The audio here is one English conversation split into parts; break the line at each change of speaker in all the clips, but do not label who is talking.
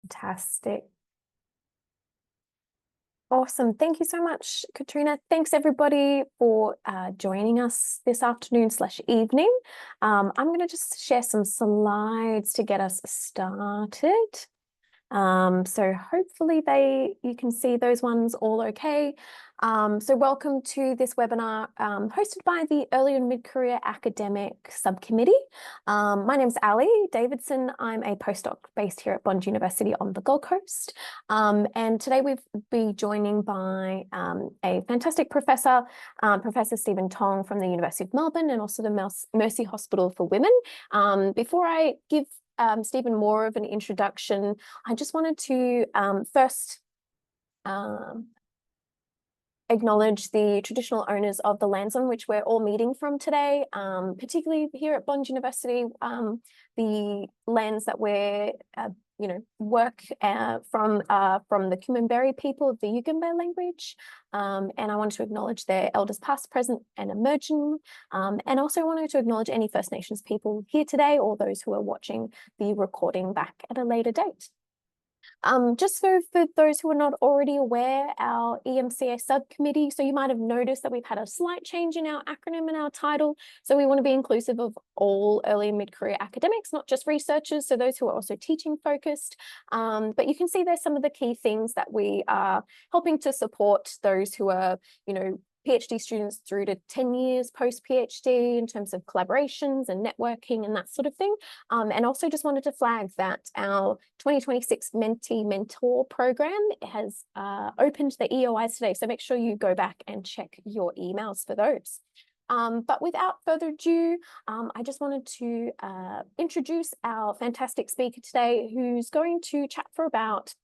Fantastic. Awesome. Thank you so much, Katrina. Thanks everybody for joining us this afternoon/evening. I'm going to just share some slides to get us started. So hopefully you can see those ones all okay. So welcome to this webinar hosted by the Early and Mid-Career Academic Subcommittee. My name's Ali Davidson. I'm a postdoc based here at Bond University on the Gold Coast. And today we'll be joining by a fantastic professor, Professor Stephen Tong from the University of Melbourne, and also the Mercy Hospital for Women. Before I give Stephen more of an introduction, I just wanted to first acknowledge the traditional owners of the lands on which we're all meeting from today, particularly here at Bond University, the lands that we're work from the Kuminberri people of the Yugambeh language. And I wanted to acknowledge their elders past, present, and emerging. And also wanted to acknowledge any First Nations people here today, or those who are watching the recording back at a later date. Just for those who are not already aware, our EMCA Subcommittee, so you might have noticed that we've had a slight change in our acronym and our title. So we want to be inclusive of all early and mid-career academics, not just researchers, so those who are also teaching focused. But you can see there's some of the key things that we are helping to support those who are, PhD students through to 10 years post-PhD in terms of collaborations and networking and that sort of thing. And also just wanted to flag that our 2026 Mentee Mentor program has opened the EOIs today. So make sure you go back and check your emails for those. But without further ado, I just wanted to introduce our fantastic speaker today, who's going to chat for about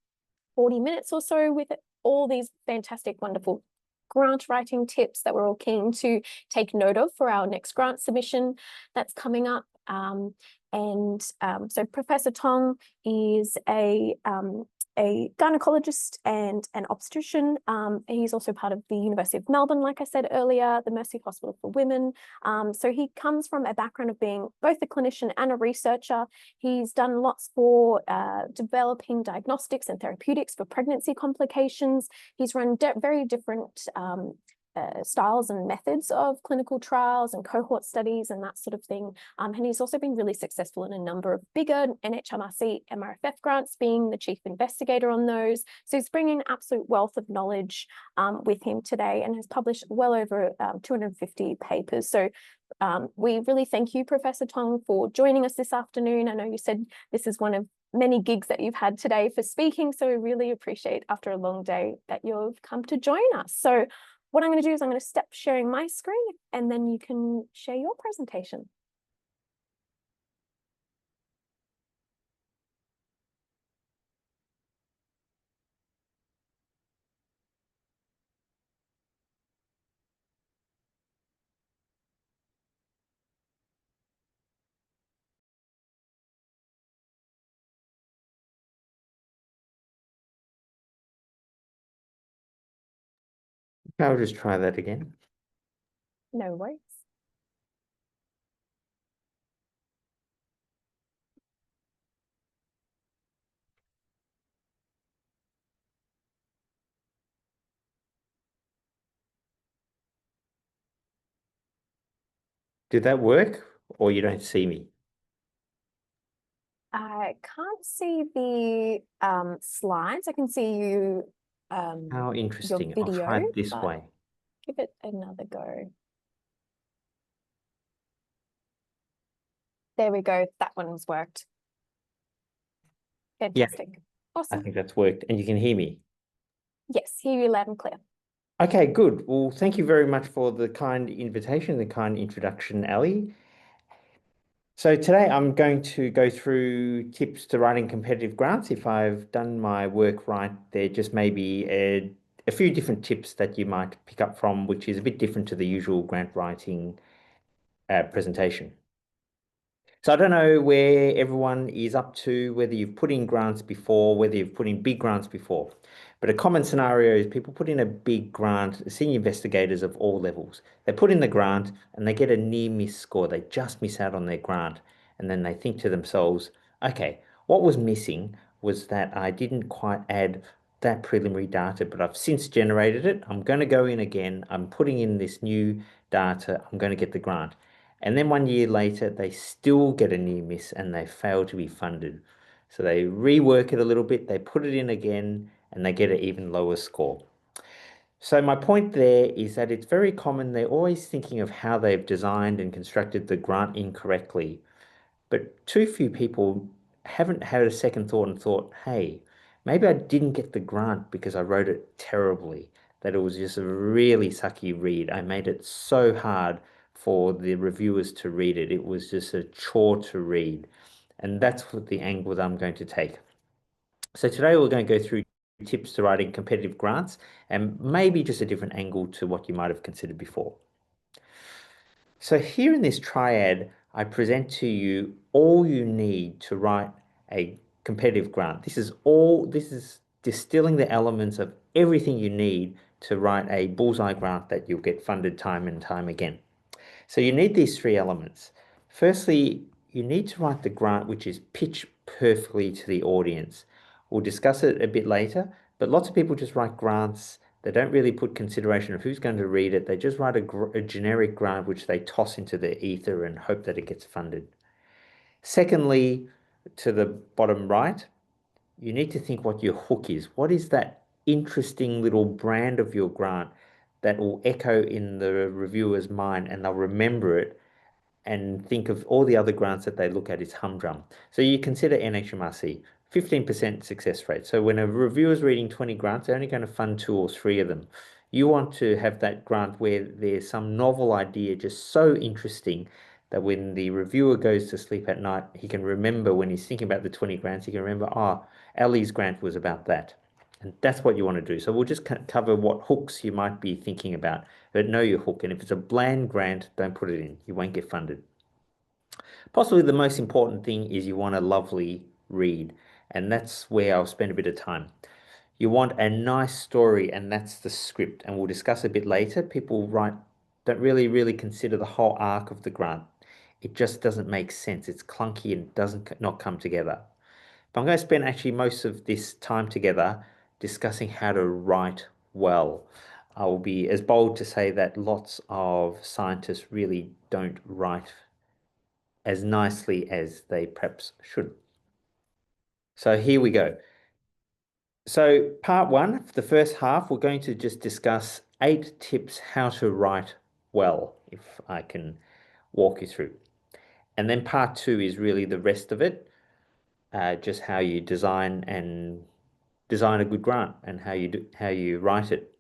40 minutes or so with all these fantastic, wonderful grant writing tips that we're all keen to take note of for our next grant submission that's coming up. So Professor Tong is a gynecologist and an obstetrician. He's also part of the University of Melbourne, like I said earlier, the Mercy Hospital for Women. So he comes from a background of being both a clinician and a researcher. He's done lots for developing diagnostics and therapeutics for pregnancy complications. He's run very different styles and methods of clinical trials and cohort studies and that sort of thing. And he's also been really successful in a number of bigger NHMRC MRFF grants, being the chief investigator on those. So he's bringing an absolute wealth of knowledge with him today, and has published well over 250 papers. So we really thank you, Professor Tong, for joining us this afternoon. I know you said this is one of many gigs that you've had today for speaking, so we really appreciate after a long day that you've come to join us. So what I'm going to do is I'm going to stop sharing my screen, and then you can share your presentation.
I'll just try that again.
No worries.
Did that work, or you don't see me?
I can't see the slides. I can see you.
How interesting.
Your video,
I'll try it this way.
Give it another go. There we go. That one's worked. Fantastic.
Yeah,
Awesome.
I think that's worked. And you can hear me?
Yes, hear you loud and clear.
Okay, good. Well, thank you very much for the kind invitation, the kind introduction, Ali. So today I'm going to go through tips to writing competitive grants. If I've done my work right, there just may be a few different tips that you might pick up from, which is a bit different to the usual grant writing presentation. So I don't know where everyone is up to, whether you've put in grants before, whether you've put in big grants before. But a common scenario is people put in a big grant, senior investigators of all levels. They put in the grant and they get a near miss score. They just miss out on their grant. And then they think to themselves, okay, what was missing? was that I didn't quite add that preliminary data, but I've since generated it. I'm going to go in again. I'm putting in this new data. I'm going to get the grant. And then 1 year later, they still get a near miss and they fail to be funded. So they rework it a little bit, they put it in again, and they get an even lower score. So my point there is that it's very common. They're always thinking of how they've designed and constructed the grant incorrectly. But too few people haven't had a second thought and thought, hey, maybe I didn't get the grant because I wrote it terribly, that it was just a really sucky read. I made it so hard for the reviewers to read it. It was just a chore to read. And that's what the angle that I'm going to take. So today we're going to go through tips to writing competitive grants and maybe just a different angle to what you might have considered before. So here in this triad, I present to you all you need to write a competitive grant. This is distilling the elements of everything you need to write a bullseye grant that you'll get funded time and time again. So you need these three elements. Firstly, you need to write the grant which is pitched perfectly to the audience. We'll discuss it a bit later, but lots of people just write grants. They don't really put consideration of who's going to read it. They just write a generic grant which they toss into the ether and hope that it gets funded. Secondly, to the bottom right, you need to think what your hook is. What is that interesting little brand of your grant that will echo in the reviewer's mind and they'll remember it and think of all the other grants that they look at is humdrum. So you consider NHMRC, 15% success rate. So when a reviewer is reading 20 grants, they're only going to fund 2 or 3 of them. You want to have that grant where there's some novel idea just so interesting that when the reviewer goes to sleep at night, he can remember when he's thinking about the 20 grants, he can remember, oh, Ali's grant was about that. And that's what you want to do. So we'll just cover what hooks you might be thinking about, but know your hook. And if it's a bland grant, don't put it in. You won't get funded. Possibly the most important thing is you want a lovely read. And that's where I'll spend a bit of time. You want a nice story, and that's the script. And we'll discuss a bit later. People don't really consider the whole arc of the grant. It just doesn't make sense. It's clunky and doesn't not come together. But I'm going to spend actually most of this time together discussing how to write well. I will be as bold to say that lots of scientists really don't write as nicely as they perhaps should. So here we go. So part one, the first half, we're going to just discuss 8 tips how to write well, if I can walk you through. And then part 2 is really the rest of it, just how you design a good grant and how you write it.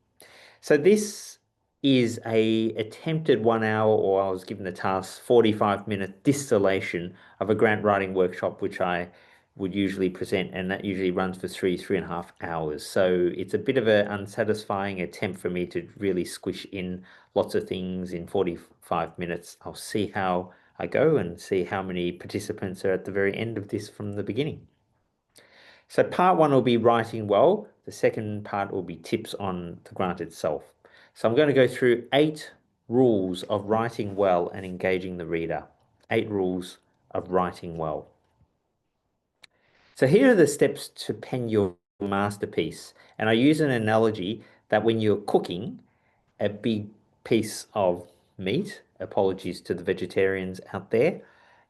So this is a attempted 1 hour, or I was given the task, 45-minute distillation of a grant writing workshop, which I would usually present, and that usually runs for 3.5 hours. So it's a bit of an unsatisfying attempt for me to really squish in lots of things in 45 minutes. I'll see how I go and see how many participants are at the very end of this from the beginning. So part 1 will be writing well. The second part will be tips on the grant itself. So I'm going to go through 8 rules of writing well and engaging the reader. 8 rules of writing well. So here are the steps to pen your masterpiece. And I use an analogy that when you're cooking a big piece of meat, apologies to the vegetarians out there,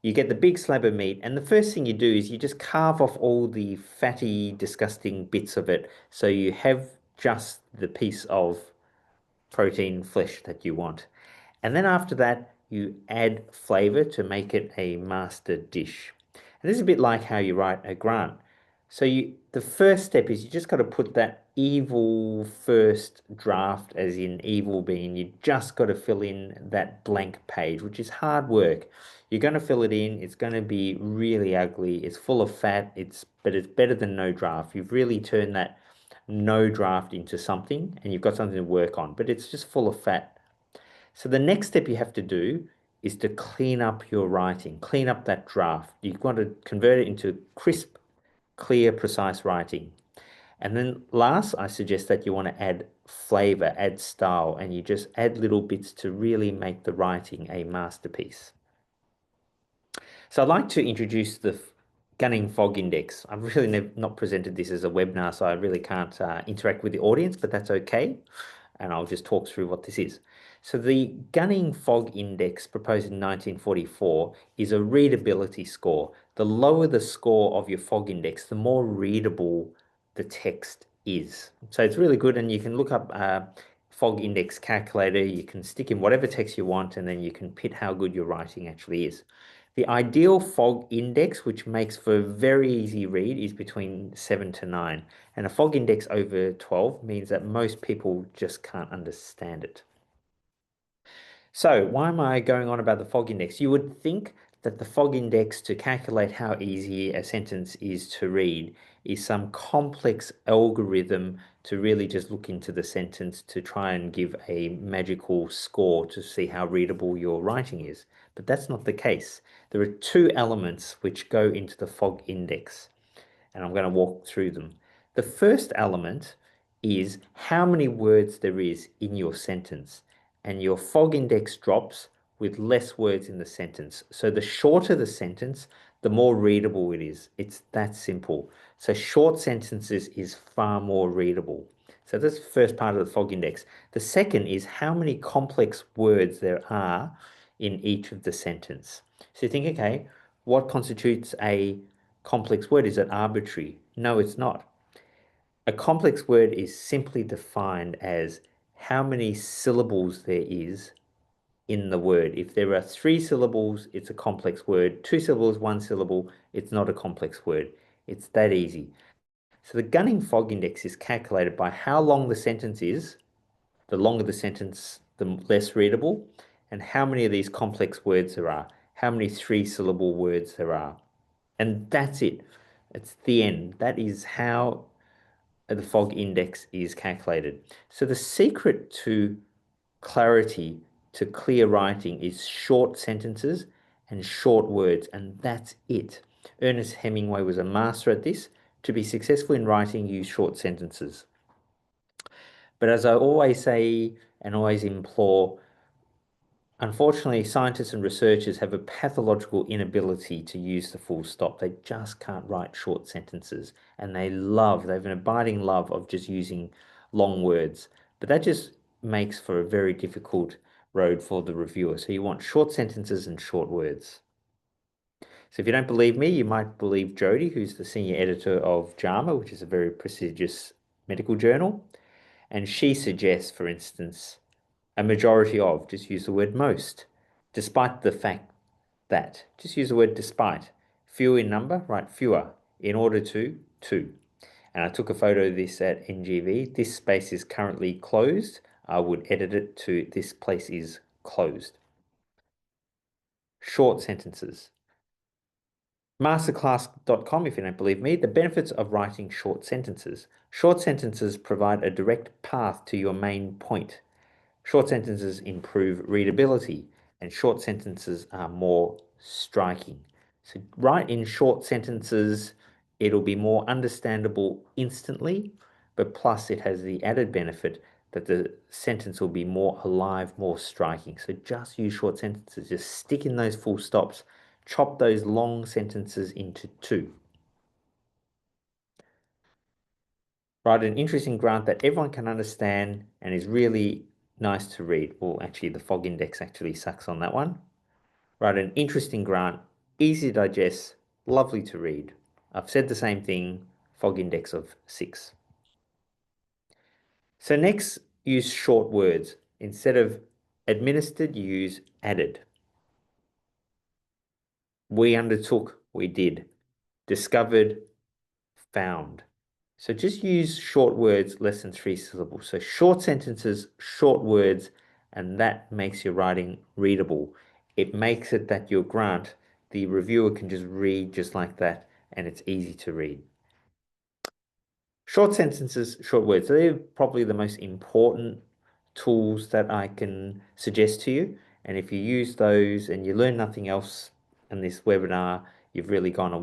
you get the big slab of meat, and the first thing you do is you just carve off all the fatty, disgusting bits of it, so you have just the piece of protein flesh that you want. And then after that, you add flavor to make it a master dish. And this is a bit like how you write a grant. So the first step is you just got to put that evil first draft, as in evil being, you just got to fill in that blank page, which is hard work. You're going to fill it in. It's going to be really ugly. It's full of fat. But it's better than no draft. You've really turned that no draft into something, and you've got something to work on, but it's just full of fat. So the next step you have to do is to clean up your writing, clean up that draft. You want to convert it into crisp, clear, precise writing. And then last, I suggest that you want to add flavor, add style, and you just add little bits to really make the writing a masterpiece. So I'd like to introduce the gunning fog index. I've really not presented this as a webinar, so I really can't interact with the audience, but that's okay. And I'll just talk through what this is. So the gunning fog index proposed in 1944 is a readability score. The lower the score of your fog index, the more readable the text is. So it's really good, and you can look up fog index calculator. You can stick in whatever text you want, and then you can pit how good your writing actually is. The ideal fog index, which makes for a very easy read, is between 7 to 9. And a fog index over 12 means that most people just can't understand it. So why am I going on about the fog index? You would think that the fog index, to calculate how easy a sentence is to read, is some complex algorithm to really just look into the sentence to try and give a magical score to see how readable your writing is. But that's not the case. There are two elements which go into the fog index, and I'm going to walk through them. The first element is how many words there is in your sentence, and your fog index drops with less words in the sentence. So the shorter the sentence, the more readable it is. It's that simple. So short sentences is far more readable. So that's the first part of the fog index. The second is how many complex words there are in each of the sentence. So you think, okay, what constitutes a complex word? Is it arbitrary? No, it's not. A complex word is simply defined as how many syllables there is in the word. If there are 3 syllables, it's a complex word. 2 syllables, 1 syllable, it's not a complex word. It's that easy. So the gunning fog index is calculated by how long the sentence is. The longer the sentence, the less readable, and how many of these complex words there are, how many 3-syllable words there are. And that's it. It's the end. That is how the fog index is calculated. So the secret to clarity, to clear writing, is short sentences and short words, and that's it. Ernest Hemingway was a master at this. To be successful in writing, use short sentences. But as I always say and always implore, unfortunately, scientists and researchers have a pathological inability to use the full stop. They just can't write short sentences, and they have an abiding love of just using long words. But that just makes for a very difficult road for the reviewer. So you want short sentences and short words. So if you don't believe me, you might believe Jody, who's the senior editor of JAMA, which is a very prestigious medical journal. And she suggests, for instance, a majority of, just use the word most, despite the fact that, just use the word despite. Few in number, write fewer, in order to, two. And I took a photo of this at NGV. This space is currently closed. I would edit it to this place is closed. Short sentences. Masterclass.com, if you don't believe me, the benefits of writing short sentences. Short sentences provide a direct path to your main point. Short sentences improve readability, and short sentences are more striking. So write in short sentences, it'll be more understandable instantly, but plus it has the added benefit that the sentence will be more alive, more striking. So just use short sentences, just stick in those full stops, chop those long sentences into 2. Write an interesting grant that everyone can understand and is really nice to read. Well, actually, the fog index actually sucks on that one. Write an interesting grant, easy to digest, lovely to read. I've said the same thing, fog index of 6. So next, use short words. Instead of administered, use added. We undertook, we did. Discovered, found. So just use short words, less than 3 syllables. So short sentences, short words, and that makes your writing readable. It makes it that your grant, the reviewer can just read just like that, and it's easy to read. Short sentences, short words. So they're probably the most important tools that I can suggest to you. And if you use those and you learn nothing else in this webinar, you've really gone a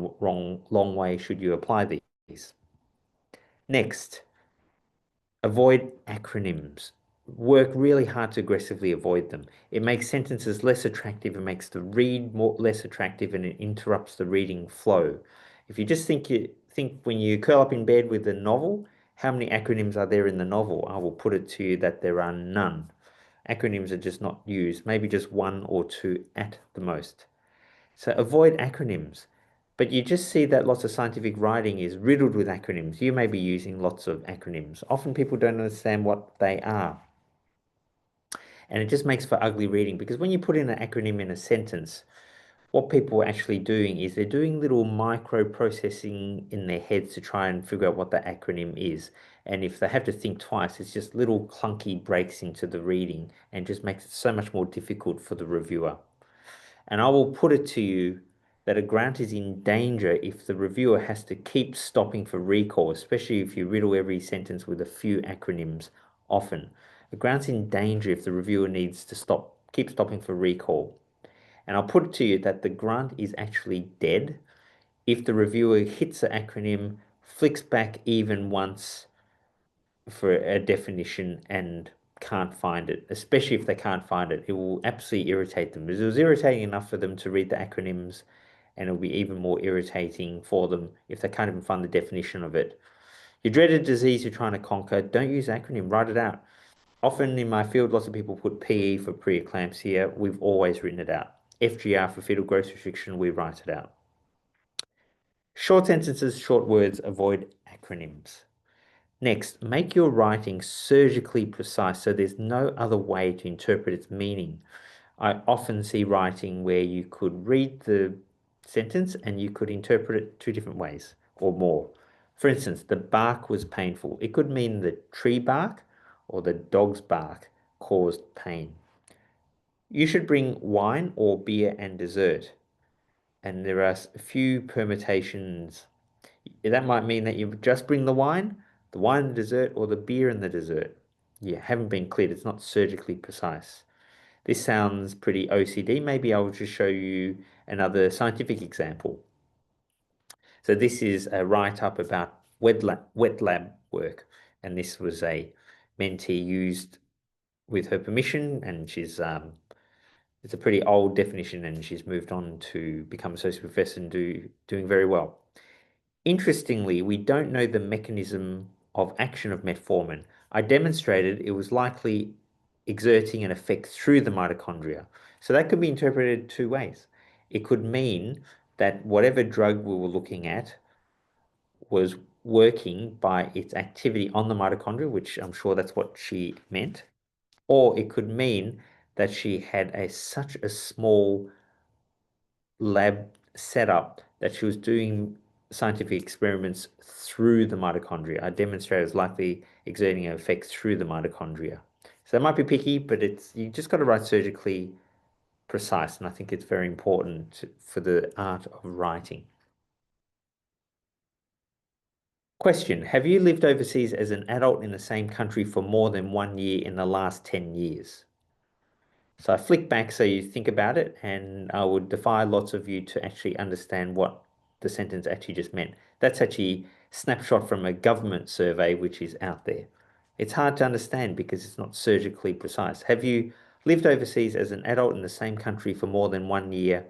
long way should you apply these. Next, avoid acronyms. Work really hard to aggressively avoid them. It makes sentences less attractive, it makes the read less attractive, and it interrupts the reading flow. If you just think when you curl up in bed with a novel, how many acronyms are there in the novel? I will put it to you that there are none. Acronyms are just not used, maybe just one or two at the most. So avoid acronyms. But you just see that lots of scientific writing is riddled with acronyms. You may be using lots of acronyms. Often people don't understand what they are. And it just makes for ugly reading because when you put in an acronym in a sentence, what people are actually doing is they're doing little micro processing in their heads to try and figure out what the acronym is. And if they have to think twice, it's just little clunky breaks into the reading and just makes it so much more difficult for the reviewer. And I will put it to you that a grant is in danger if the reviewer has to keep stopping for recall, especially if you riddle every sentence with a few acronyms often. A grant's in danger if the reviewer needs to keep stopping for recall. And I'll put it to you that the grant is actually dead if the reviewer hits the acronym, flicks back even once for a definition and can't find it, especially if they can't find it. It will absolutely irritate them. Because it was irritating enough for them to read the acronyms, and it'll be even more irritating for them if they can't even find the definition of it. Your dreaded disease you're trying to conquer, don't use acronym, write it out. Often in my field, lots of people put PE for preeclampsia. We've always written it out. FGR for fetal growth restriction, we write it out. Short sentences, short words, avoid acronyms. Next, make your writing surgically precise so there's no other way to interpret its meaning. I often see writing where you could read the sentence and you could interpret it two different ways or more. For instance, the bark was painful. It could mean the tree bark or the dog's bark caused pain. You should bring wine or beer and dessert. And there are a few permutations. That might mean that you just bring the wine and the dessert, or the beer and the dessert. You haven't been cleared. It's not surgically precise. This sounds pretty OCD. Maybe I'll just show you another scientific example. So this is a write-up about wet lab work. And this was a mentee used with her permission, and it's a pretty old definition, and she's moved on to become associate professor and doing very well. Interestingly, we don't know the mechanism of action of metformin. I demonstrated it was likely exerting an effect through the mitochondria. So that could be interpreted two ways. It could mean that whatever drug we were looking at was working by its activity on the mitochondria, which I'm sure that's what she meant. Or it could mean that she had such a small lab setup that she was doing scientific experiments through the mitochondria. I demonstrated it's likely exerting an effect through the mitochondria. So that might be picky, but you just got to write surgically precise, and I think it's very important for the art of writing. Question: have you lived overseas as an adult in the same country for more than 1 year in the last 10 years? So I flick back so you think about it, and I would defy lots of you to actually understand what the sentence actually just meant. That's actually a snapshot from a government survey which is out there. It's hard to understand because it's not surgically precise. Have you lived overseas as an adult in the same country for more than 1 year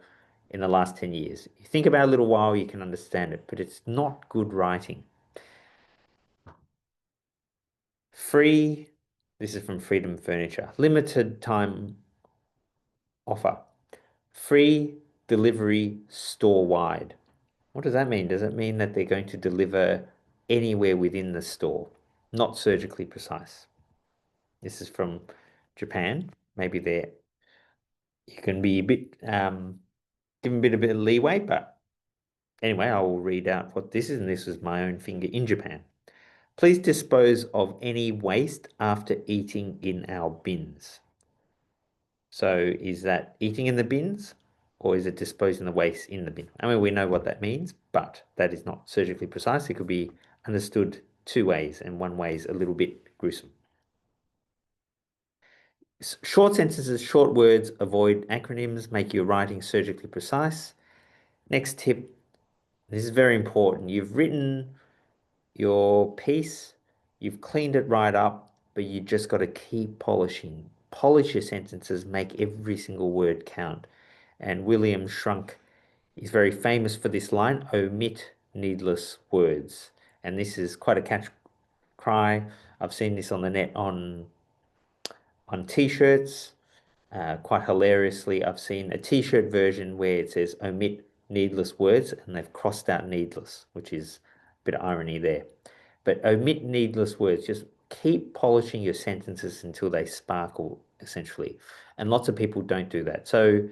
in the last 10 years? You think about it a little while, you can understand it, but it's not good writing. Free, this is from Freedom Furniture. Limited time offer. Free delivery store-wide. What does that mean? Does it mean that they're going to deliver anywhere within the store? Not surgically precise. This is from Japan. Maybe you can be a bit give a bit of leeway, but anyway, I will read out what this is, and this is my own finger in Japan. Please dispose of any waste after eating in our bins. So is that eating in the bins, or is it disposing the waste in the bin? I mean, we know what that means, but that is not surgically precise. It could be understood two ways, and one way is a little bit gruesome. Short sentences, short words, avoid acronyms, make your writing surgically precise. Next tip, this is very important. You've written your piece, you've cleaned it right up, but you just got to keep polishing. Polish your sentences, make every single word count. And William Shrunk is very famous for this line, omit needless words. And this is quite a catch cry. I've seen this on the net on t-shirts. Quite hilariously, I've seen a t-shirt version where it says omit needless words and they've crossed out needless, which is a bit of irony there. But omit needless words, just keep polishing your sentences until they sparkle, essentially. And lots of people don't do that. So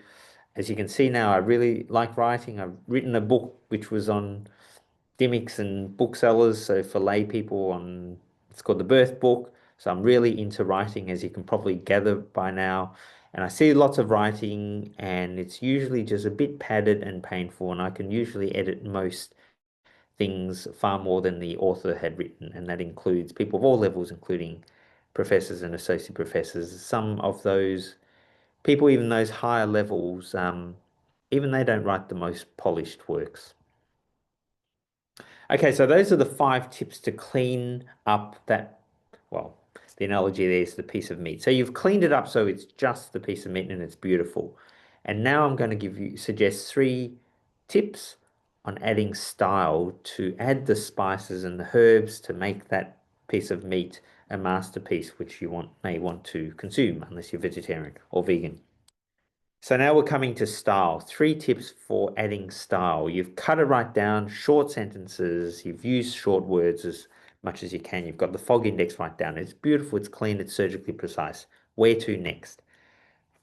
as you can see now, I really like writing. I've written a book which was on gimmicks and booksellers. So for lay people it's called The Birth Book. So I'm really into writing, as you can probably gather by now. And I see lots of writing, and it's usually just a bit padded and painful. And I can usually edit most things far more than the author had written. And that includes people of all levels, including professors and associate professors. Some of those people, even those higher levels, even they don't write the most polished works. Okay, so those are the 5 tips to clean up that, well, the analogy there is the piece of meat. So you've cleaned it up so it's just the piece of meat and it's beautiful. And now I'm going to suggest 3 tips on adding style to add the spices and the herbs to make that piece of meat a masterpiece, which you may want to consume unless you're vegetarian or vegan. So now we're coming to style. 3 tips for adding style. You've cut it right down, short sentences. You've used short words as much as you can. You've got the fog index right down. It's beautiful, it's clean, it's surgically precise. Where to next?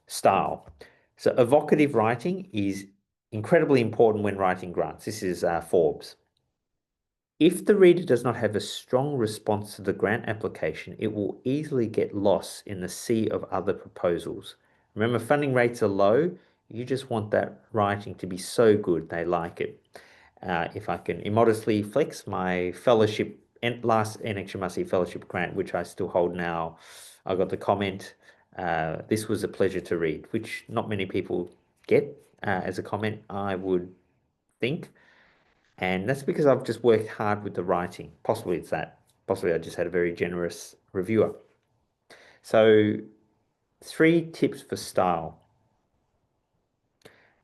Style. So evocative writing is incredibly important when writing grants. This is Forbes. If the reader does not have a strong response to the grant application, it will easily get lost in the sea of other proposals. Remember, funding rates are low. You just want that writing to be so good they like it. If I can immodestly flex my fellowship, last NHMRC fellowship grant, which I still hold now, I got the comment, this was a pleasure to read, which not many people get as a comment, I would think. And that's because I've just worked hard with the writing. Possibly it's that. Possibly I just had a very generous reviewer. So 3 tips for style.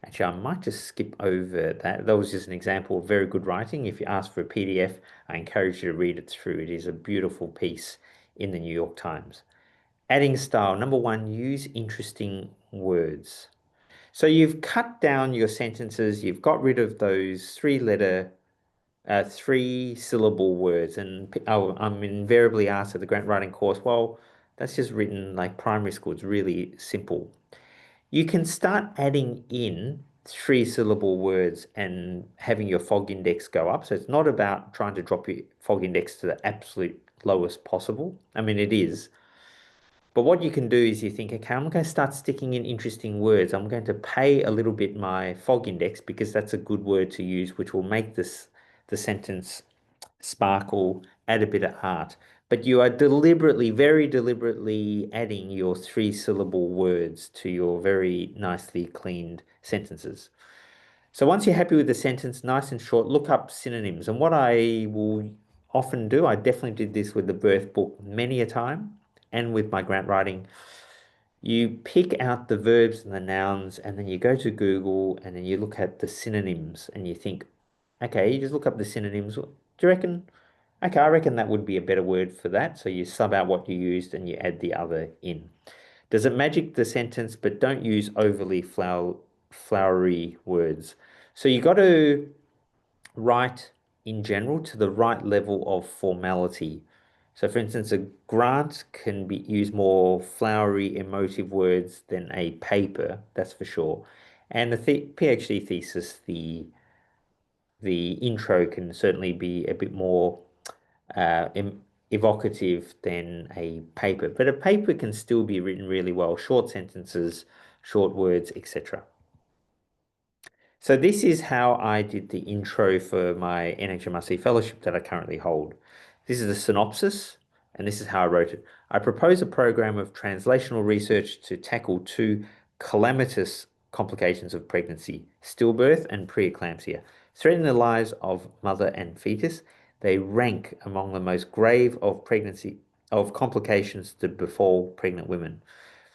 Actually, I might just skip over that. That was just an example of very good writing. If you ask for a PDF, I encourage you to read it through. It is a beautiful piece in the New York Times. Adding style. Number 1, use interesting words. So you've cut down your sentences. You've got rid of those 3-syllable words. And I'm invariably asked at the grant writing course, well, that's just written like primary school. It's really simple. You can start adding in 3-syllable words and having your fog index go up. So it's not about trying to drop your fog index to the absolute lowest possible. I mean, it is. But what you can do is you think, okay, I'm going to start sticking in interesting words. I'm going to pay a little bit my fog index because that's a good word to use, which will make the sentence sparkle, add a bit of art. But you are deliberately, very deliberately adding your 3-syllable words to your very nicely cleaned sentences. So once you're happy with the sentence, nice and short, look up synonyms. And what I will often do, I definitely did this with the birth book many a time and with my grant writing. You pick out the verbs and the nouns, and then you go to Google and then you look at the synonyms and you think, okay, you just look up the synonyms. Do you reckon? Okay, I reckon that would be a better word for that. So you sub out what you used and you add the other in. Does it magic the sentence, but don't use overly flowery words. So you got to write in general to the right level of formality. So for instance, a grant can use more flowery, emotive words than a paper, that's for sure. And the PhD thesis, the intro can certainly be a bit more uh, evocative than a paper. But a paper can still be written really well, short sentences, short words, etc. So this is how I did the intro for my NHMRC fellowship that I currently hold. This is a synopsis, and this is how I wrote it. I propose a program of translational research to tackle 2 calamitous complications of pregnancy, stillbirth and preeclampsia, threatening the lives of mother and fetus. They rank among the most grave of complications to befall pregnant women.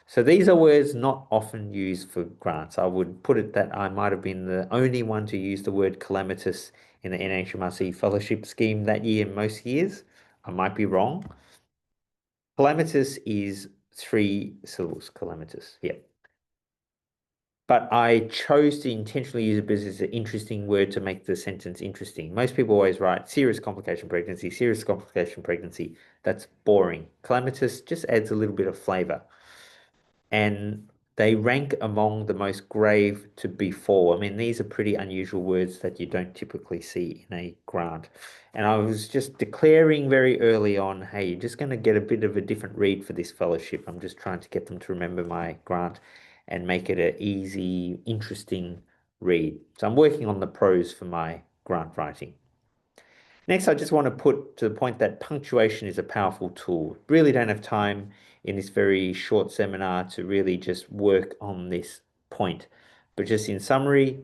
So these are words not often used for grants. I would put it that I might have been the only one to use the word calamitous in the NHMRC fellowship scheme that year. Most years, I might be wrong. Calamitous is 3 syllables, calamitous, yeah. But I chose to intentionally use it because it's an interesting word to make the sentence interesting. Most people always write serious complication pregnancy, serious complication pregnancy. That's boring. Calamitous just adds a little bit of flavor. And they rank among the most grave to befall. I mean, these are pretty unusual words that you don't typically see in a grant. And I was just declaring very early on, hey, you're just going to get a bit of a different read for this fellowship. I'm just trying to get them to remember my grant and make it an easy, interesting read. So I'm working on the prose for my grant writing. Next, I just want to put to the point that punctuation is a powerful tool. Really don't have time in this very short seminar to really just work on this point. But just in summary,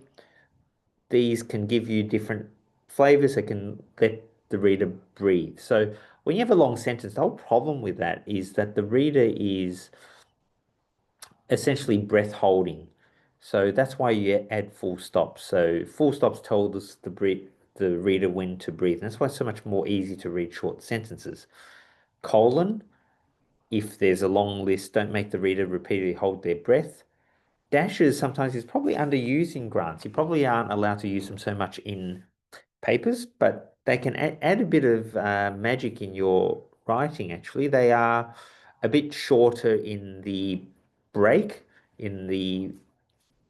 these can give you different flavors that can let the reader breathe. So when you have a long sentence, the whole problem with that is that the reader is essentially breath holding. So that's why you add full stops. So full stops tell us the reader when to breathe. And that's why it's so much more easy to read short sentences. Colon, if there's a long list, don't make the reader repeatedly hold their breath. Dashes sometimes is probably underused in grants. You probably aren't allowed to use them so much in papers, but they can add a bit of magic in your writing, actually. They are a bit shorter in the break, in the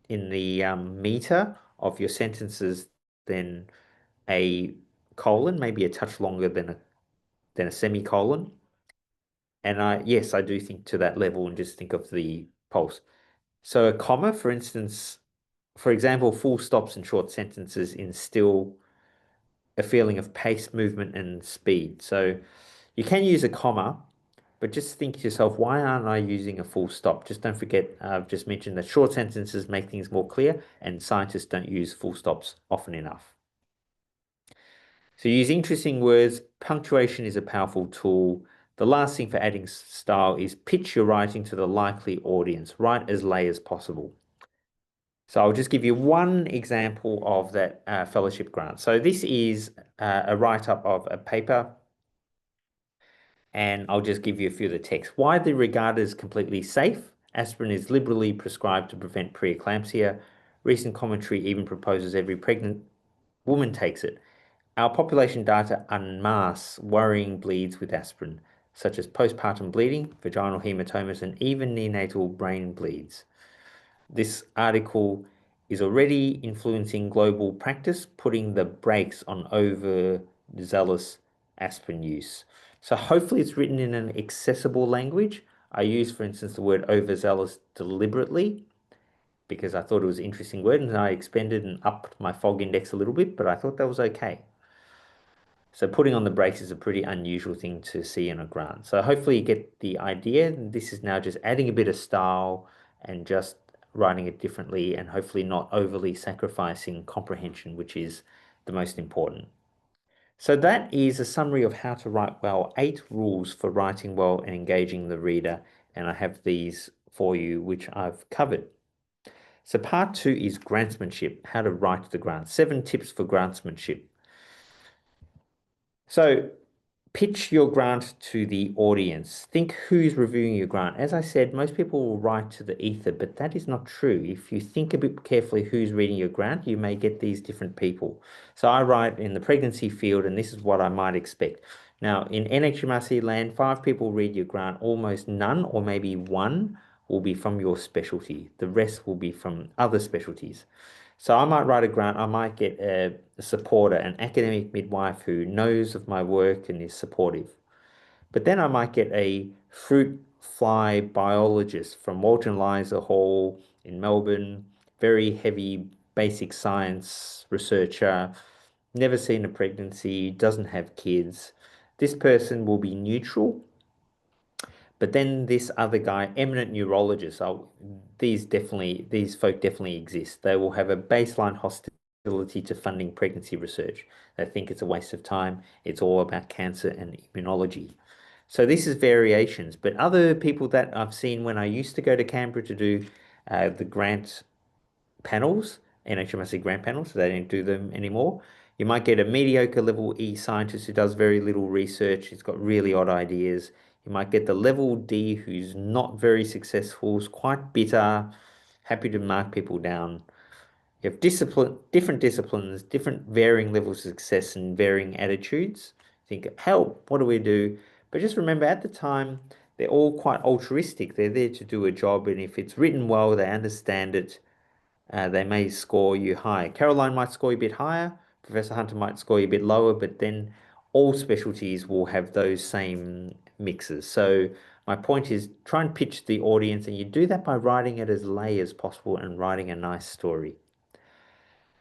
meter of your sentences than a colon, maybe a touch longer than a semicolon. And yes, I do think to that level and just think of the pulse. So a comma, for instance, for example, full stops and short sentences instill a feeling of pace, movement, and speed. So you can use a comma, but just think to yourself, why aren't I using a full stop? Just don't forget, I've just mentioned that short sentences make things more clear, and scientists don't use full stops often enough. So use interesting words. Punctuation is a powerful tool. The last thing for adding style is pitch your writing to the likely audience. Write as lay as possible. So I'll just give you one example of that fellowship grant. So this is a write-up of a paper, and I'll just give you a few of the text. Widely regarded as completely safe, aspirin is liberally prescribed to prevent preeclampsia. Recent commentary even proposes every pregnant woman takes it. Our population data unmasks worrying bleeds with aspirin, such as postpartum bleeding, vaginal hematomas, and even neonatal brain bleeds. This article is already influencing global practice, putting the brakes on overzealous aspirin use. So hopefully it's written in an accessible language. I use, for instance, the word overzealous deliberately because I thought it was an interesting word and I expanded and upped my fog index a little bit, but I thought that was okay. So putting on the brakes is a pretty unusual thing to see in a grant. So hopefully you get the idea. This is now just adding a bit of style and just writing it differently and hopefully not overly sacrificing comprehension, which is the most important. So that is a summary of how to write well, 8 rules for writing well and engaging the reader. And I have these for you, which I've covered. So part 2 is grantsmanship, how to write the grant, 7 tips for grantsmanship. So pitch your grant to the audience. Think who's reviewing your grant. As I said, most people will write to the ether, but that is not true. If you think a bit carefully who's reading your grant, you may get these different people. So I write in the pregnancy field, and this is what I might expect. Now, in NHMRC land, 5 people read your grant, almost none or maybe 1 will be from your specialty. The rest will be from other specialties. So I might write a grant, I might get a supporter, an academic midwife who knows of my work and is supportive. But then I might get a fruit fly biologist from Walton Liza Hall in Melbourne, very heavy basic science researcher, never seen a pregnancy, doesn't have kids. This person will be neutral, but then this other guy, eminent neurologist, these folk definitely exist. They will have a baseline hostility to funding pregnancy research. They think it's a waste of time. It's all about cancer and immunology. So this is variations, but other people that I've seen when I used to go to Canberra to do the grant panels, NHMRC grant panels, so they don't do them anymore. You might get a mediocre level E scientist who does very little research, he's got really odd ideas. You might get the level D who's not very successful, is quite bitter, happy to mark people down. You have different disciplines, different varying levels of success and varying attitudes. Think, help, what do we do? But just remember at the time, they're all quite altruistic. They're there to do a job, and if it's written well, they understand it, they may score you high. Caroline might score you a bit higher, Professor Hunter might score you a bit lower, but then all specialties will have those same mixes. So my point is try and pitch the audience, and you do that by writing it as lay as possible and writing a nice story.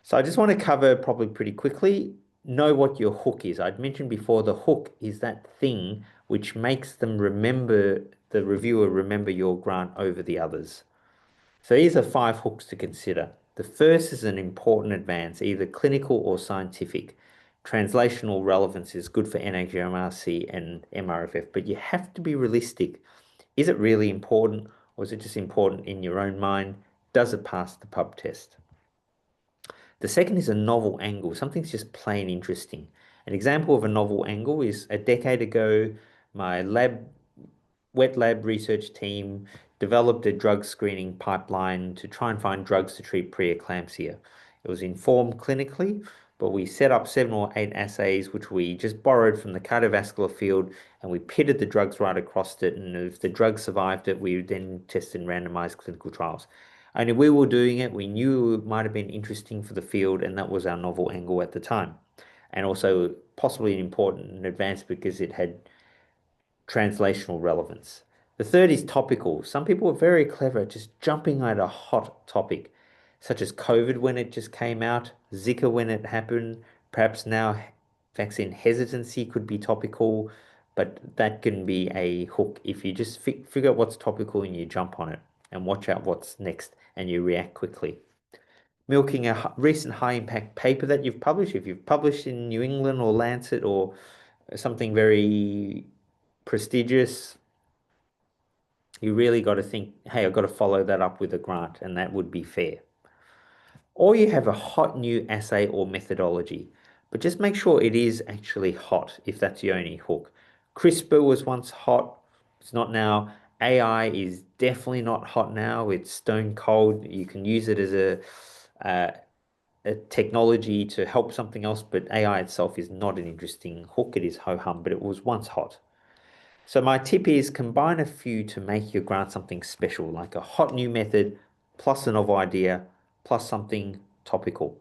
So I just want to cover probably pretty quickly, know what your hook is. I'd mentioned before the hook is that thing which makes them remember, the reviewer remember your grant over the others. So these are 5 hooks to consider. The first is an important advance, either clinical or scientific. Translational relevance is good for NHMRC and MRFF, but you have to be realistic. Is it really important, or is it just important in your own mind? Does it pass the pub test? The second is a novel angle. Something's just plain interesting. An example of a novel angle is a decade ago, my wet lab research team developed a drug screening pipeline to try and find drugs to treat preeclampsia. It was informed clinically, but we set up 7 or 8 assays, which we just borrowed from the cardiovascular field, and we pitted the drugs right across it. And if the drug survived it, we then tested in randomized clinical trials. Only we were doing it, we knew it might have been interesting for the field, and that was our novel angle at the time. And also possibly an important advance because it had translational relevance. The third is topical. Some people are very clever at just jumping at a hot topic, such as COVID when it just came out, Zika when it happened, perhaps now vaccine hesitancy could be topical, but that can be a hook if you just figure out what's topical and you jump on it and watch out what's next and you react quickly. Milking a recent high impact paper that you've published, if you've published in New England or Lancet or something very prestigious, you really got to think, hey, I've got to follow that up with a grant, and that would be fair. Or you have a hot new assay or methodology, but just make sure it is actually hot if that's the only hook. CRISPR was once hot, it's not now. AI is definitely not hot now. It's stone cold. You can use it as a technology to help something else, but AI itself is not an interesting hook. It is ho-hum, but it was once hot. So my tip is combine a few to make your grant something special, like a hot new method, plus a novel idea, plus something topical.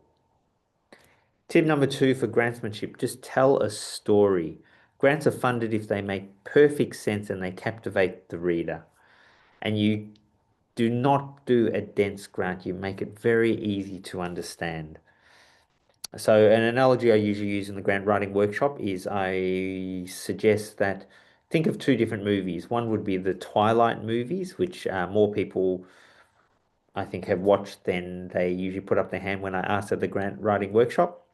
Tip number 2 for grantsmanship, just tell a story. Grants are funded if they make perfect sense and they captivate the reader. And you do not do a dense grant, you make it very easy to understand. So an analogy I usually use in the grant writing workshop is I suggest that think of 2 different movies. One would be the Twilight movies, which more people I think have watched than they usually put up their hand when I asked at the grant writing workshop.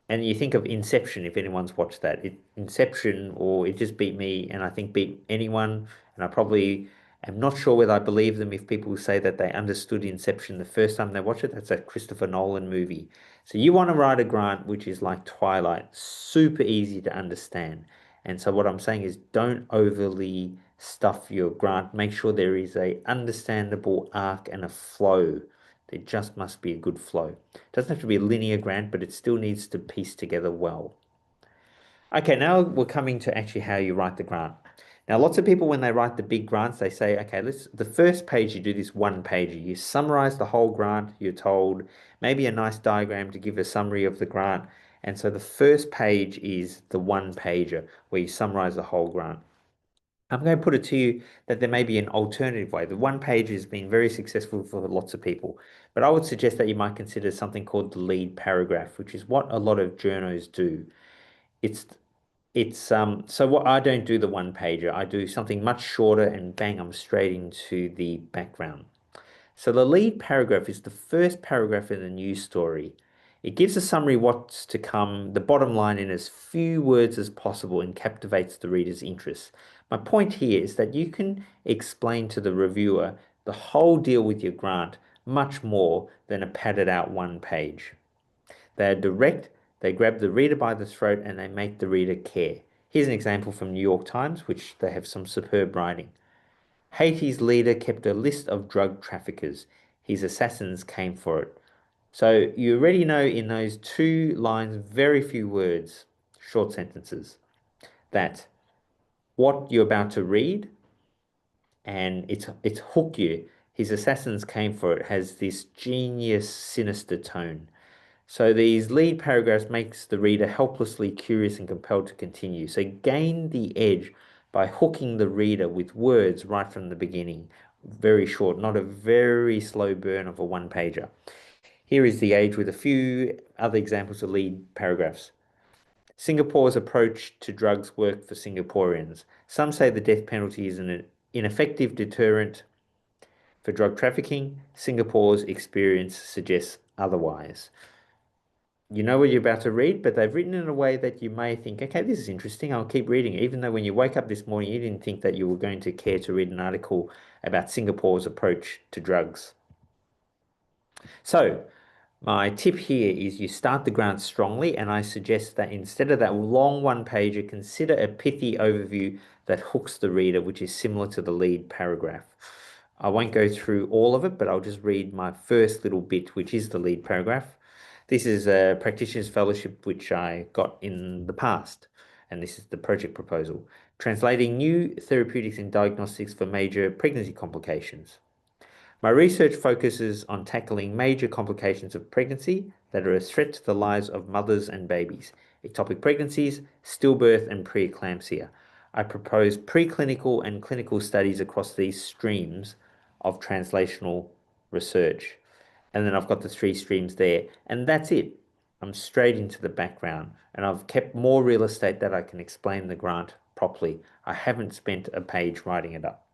And you think of Inception, if anyone's watched that. Inception, or it just beat me, and I think beat anyone. And I probably am not sure whether I believe them if people say that they understood Inception the first time they watched it. That's a Christopher Nolan movie. So you want to write a grant which is like Twilight, super easy to understand. And so what I'm saying is don't overly stuff your grant. Make sure there is a understandable arc and a flow. There just must be a good flow. It doesn't have to be a linear grant, but it still needs to piece together well. Okay, now we're coming to actually how you write the grant. Now, lots of people, when they write the big grants, they say, okay, the first page, you do this 1-pager. You summarize the whole grant, you're told, maybe a nice diagram to give a summary of the grant. And so the first page is the 1-pager where you summarize the whole grant. I'm going to put it to you that there may be an alternative way. The 1-page has been very successful for lots of people, but I would suggest that you might consider something called the lead paragraph, which is what a lot of journos do. So what I don't do the 1-pager. I do something much shorter and bang, I'm straight into the background. So the lead paragraph is the first paragraph in the news story. It gives a summary what's to come, the bottom line in as few words as possible, and captivates the reader's interest. My point here is that you can explain to the reviewer the whole deal with your grant much more than a padded out one page. They are direct, they grab the reader by the throat, and they make the reader care. Here's an example from New York Times, which they have some superb writing. Haiti's leader kept a list of drug traffickers. His assassins came for it. So you already know in those 2 lines, very few words, short sentences, that what you're about to read, and it's hook you. His assassins came for it has this genius, sinister tone. So these lead paragraphs makes the reader helplessly curious and compelled to continue. So gain the edge by hooking the reader with words right from the beginning. Very short, not a very slow burn of a one-pager. Here is the age with a few other examples of lead paragraphs. Singapore's approach to drugs work for Singaporeans. Some say the death penalty is an ineffective deterrent for drug trafficking. Singapore's experience suggests otherwise. You know what you're about to read, but they've written in a way that you may think, okay, this is interesting, I'll keep reading, even though when you wake up this morning, you didn't think that you were going to care to read an article about Singapore's approach to drugs. So, my tip here is you start the grant strongly, and I suggest that instead of that long one-pager, consider a pithy overview that hooks the reader, which is similar to the lead paragraph. I won't go through all of it, but I'll just read my first little bit, which is the lead paragraph. This is a practitioner's fellowship which I got in the past, and this is the project proposal. Translating new therapeutics and diagnostics for major pregnancy complications. My research focuses on tackling major complications of pregnancy that are a threat to the lives of mothers and babies: ectopic pregnancies, stillbirth, and preeclampsia. I propose preclinical and clinical studies across these streams of translational research. And then I've got the 3 streams there, and that's it. I'm straight into the background, and I've kept more real estate that I can explain the grant properly. I haven't spent a page writing it up.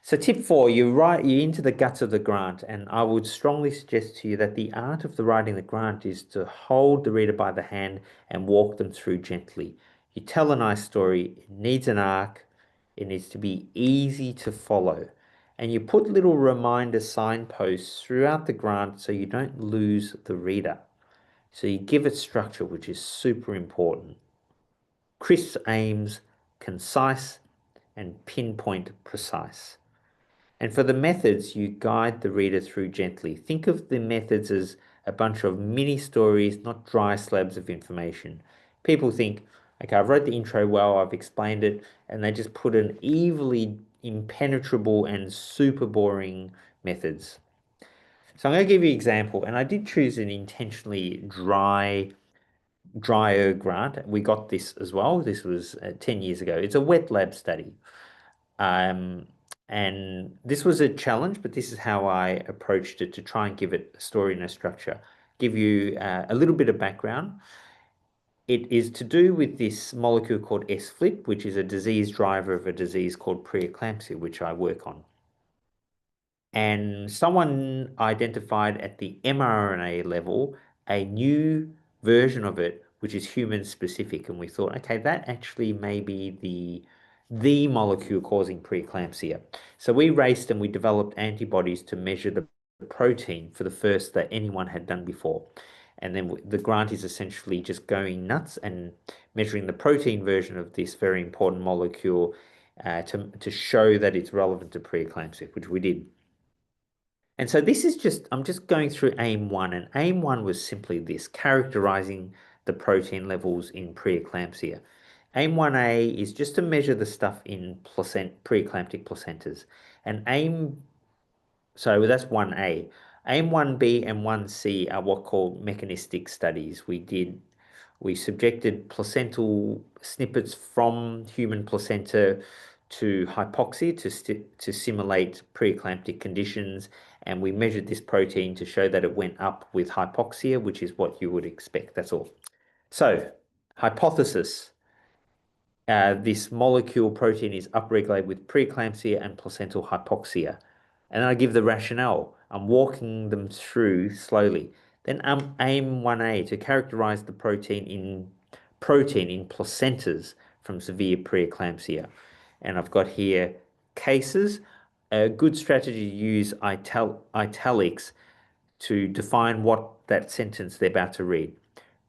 So tip 4, you're into the guts of the grant, and I would strongly suggest to you that the art of the writing the grant is to hold the reader by the hand and walk them through gently. You tell a nice story, it needs an arc, it needs to be easy to follow, and you put little reminder signposts throughout the grant so you don't lose the reader. So you give it structure, which is super important. Crisp aims, concise, and pinpoint precise. And for the methods, you guide the reader through gently. Think of the methods as a bunch of mini stories, not dry slabs of information. People think, okay, I've wrote the intro well, I've explained it, and they just put in evilly impenetrable and super boring methods. So I'm going to give you an example, and I did choose an intentionally drier grant. We got this as well. This was 10 years ago. It's a wet lab study. And this was a challenge, but this is how I approached it to try and give it a story and a structure. Give you a little bit of background. It is to do with this molecule called S-FLIP, which is a disease driver of a disease called preeclampsia, which I work on. And someone identified at the mRNA level a new version of it, which is human specific. And we thought, okay, that actually may be the molecule causing preeclampsia. So we raced and we developed antibodies to measure the protein for the first that anyone had done before. And then the grant is essentially just going nuts and measuring the protein version of this very important molecule to show that it's relevant to preeclampsia, which we did. And so this is just, I'm just going through aim 1, and aim 1 was simply this, characterizing the protein levels in preeclampsia. Aim 1A is just to measure the stuff in preeclamptic placentas. And so that's 1A. Aim 1B and 1C are what called mechanistic studies. We subjected placental snippets from human placenta to hypoxia to simulate preeclamptic conditions, and we measured this protein to show that it went up with hypoxia, which is what you would expect. That's all. So, hypothesis. This molecule protein is upregulated with preeclampsia and placental hypoxia. And then I give the rationale. I'm walking them through slowly. Then aim 1A to characterize the protein in placentas from severe preeclampsia. And I've got here cases. A good strategy to use italics to define what that sentence they're about to read.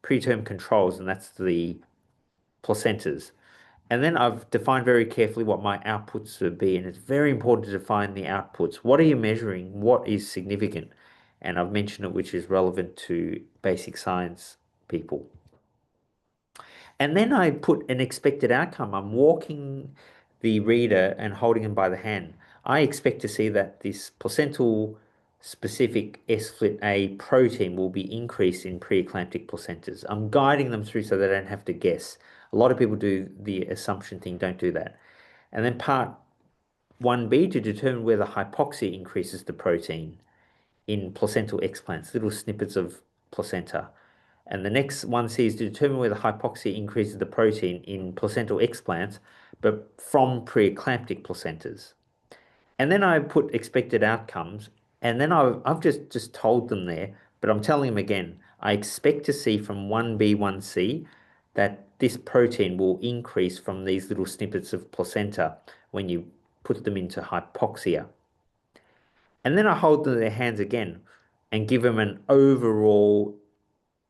Preterm controls, and that's the placentas. And then I've defined very carefully what my outputs would be, and it's very important to define the outputs. What are you measuring? What is significant? And I've mentioned it, which is relevant to basic science people. And then I put an expected outcome. I'm walking the reader and holding him by the hand. I expect to see that this placental specific S-FLT-A protein will be increased in preeclamptic placentas. I'm guiding them through so they don't have to guess. A lot of people do the assumption thing, don't do that. And then part 1B to determine whether hypoxia increases the protein in placental explants, little snippets of placenta. And the next one C is to determine whether hypoxia increases the protein in placental explants, but from preeclamptic placentas. And then I put expected outcomes, and then I've just told them there, but I'm telling them again, I expect to see from 1B, 1C that this protein will increase from these little snippets of placenta when you put them into hypoxia. And then I hold them in their hands again and give them an overall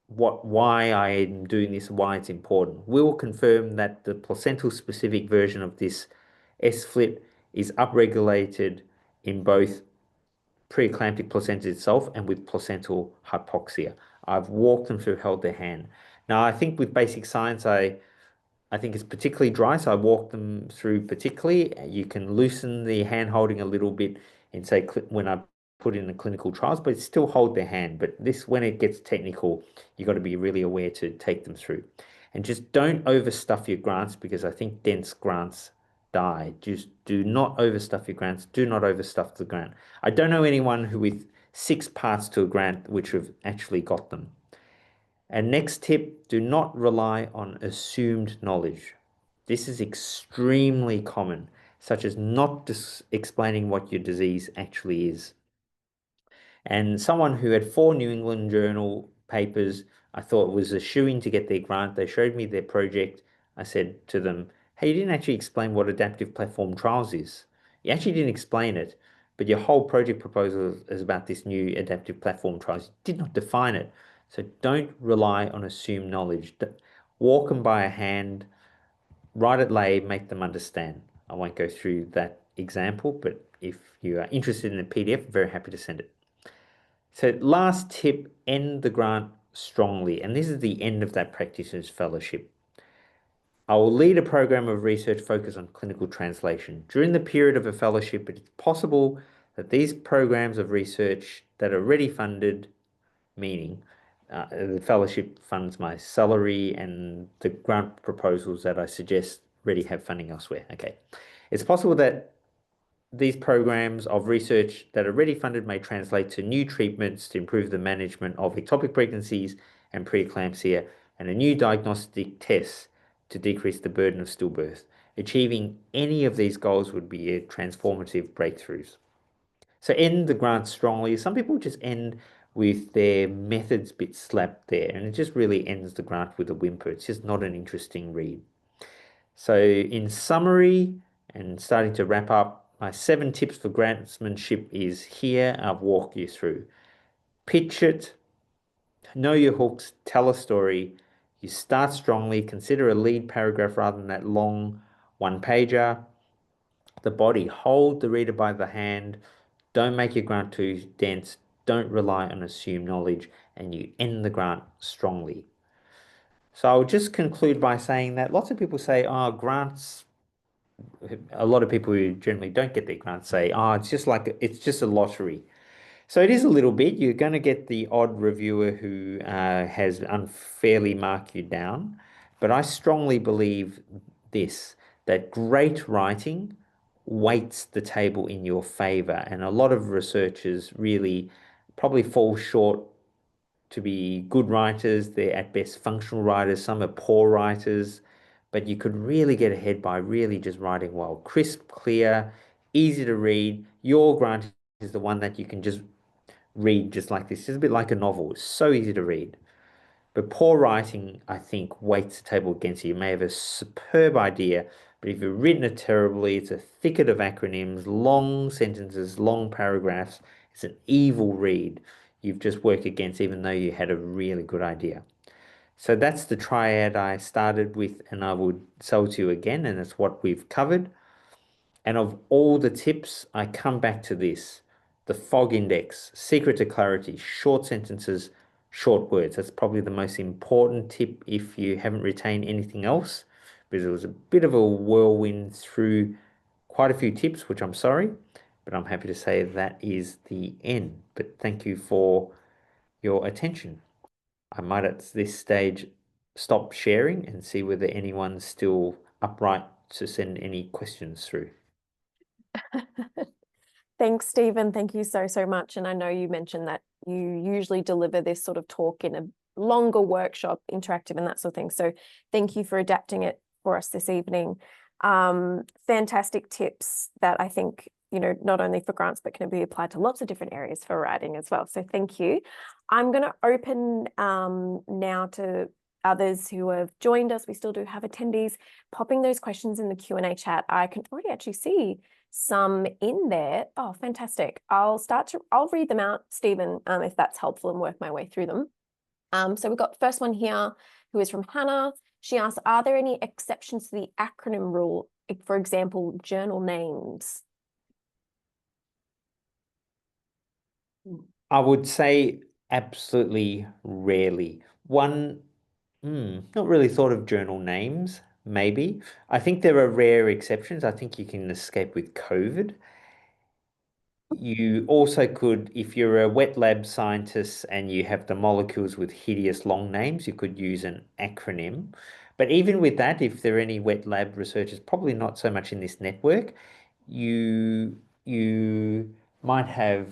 why I am doing this, why it's important. We'll confirm that the placental specific version of this S-FLT is upregulated in both preeclamptic placenta itself and with placental hypoxia. I've walked them through, held their hand. Now, I think with basic science, I think it's particularly dry, so I walk them through particularly. You can loosen the hand holding a little bit and say when I put in the clinical trials, but still hold their hand. But this, when it gets technical, you've got to be really aware to take them through. And just don't overstuff your grants because I think dense grants die. Just do not overstuff your grants. Do not overstuff the grant. I don't know anyone who with 6 parts to a grant which have actually got them. And next tip, do not rely on assumed knowledge. This is extremely common, such as not explaining what your disease actually is. And someone who had 4 New England Journal papers, I thought was a shoo-in to get their grant. They showed me their project. I said to them, hey, you didn't actually explain what adaptive platform trials is. You actually didn't explain it, but your whole project proposal is about this new adaptive platform trials. You did not define it. So don't rely on assumed knowledge. Walk them by a hand, write it lay, make them understand. I won't go through that example, but if you are interested in a PDF, I'm very happy to send it. So last tip, end the grant strongly. And this is the end of that practitioner's fellowship. I will lead a program of research focused on clinical translation. During the period of a fellowship, it is possible that these programs of research that are already funded, meaning the fellowship funds my salary and the grant proposals that I suggest already have funding elsewhere. Okay. It's possible that these programs of research that are already funded may translate to new treatments to improve the management of ectopic pregnancies and preeclampsia, and a new diagnostic test to decrease the burden of stillbirth. Achieving any of these goals would be a transformative breakthroughs. So end the grant strongly. Some people just end with their methods bit slapped there, and it just really ends the grant with a whimper. It's just not an interesting read. So in summary, and starting to wrap up, my 7 tips for grantsmanship is here. I've walked you through. Pitch it, know your hooks, tell a story. You start strongly, consider a lead paragraph rather than that long one-pager. The body, hold the reader by the hand. Don't make your grant too dense. Don't rely on assumed knowledge, and you end the grant strongly. So I'll just conclude by saying that lots of people say, oh, grants, a lot of people who generally don't get their grants say, oh, it's just a lottery. So it is a little bit. You're going to get the odd reviewer who has unfairly marked you down. But I strongly believe this, that great writing weights the table in your favor. And a lot of researchers really probably fall short to be good writers. They're at best functional writers. Some are poor writers. But you could really get ahead by really just writing well. Crisp, clear, easy to read. Your grant is the one that you can just read just like this. It's a bit like a novel. It's so easy to read. But poor writing, I think, weights the table against you. You may have a superb idea, but if you've written it terribly, it's a thicket of acronyms, long sentences, long paragraphs. It's an evil read. You've just worked against, even though you had a really good idea. So that's the triad I started with, and I would sell to you again, and it's what we've covered. And of all the tips, I come back to this, the fog index, secret to clarity, short sentences, short words. That's probably the most important tip if you haven't retained anything else, because it was a bit of a whirlwind through quite a few tips, which I'm sorry, but I'm happy to say that is the end. But thank you for your attention. I might at this stage stop sharing and see whether anyone's still upright to send any questions through.
Thanks, Stephen. Thank you so, so much. And I know you mentioned that you usually deliver this sort of talk in a longer workshop, interactive and that sort of thing. So thank you for adapting it for us this evening. Fantastic tips that I think, you know, not only for grants, but can be applied to lots of different areas for writing as well. So thank you. I'm going to open now to others who have joined us. We still do have attendees popping those questions in the Q&A chat. I can already actually see some in there. Oh, fantastic. I'll read them out, Stephen, if that's helpful, and work my way through them. So we've got the first one here, who is from Hannah. She asks, are there any exceptions to the acronym rule? For example, journal names.
I would say absolutely rarely. One, not really thought of journal names, maybe. I think there are rare exceptions. I think you can escape with COVID. You also could, if you're a wet lab scientist and you have the molecules with hideous long names, you could use an acronym. But even with that, if there are any wet lab researchers, probably not so much in this network, you might have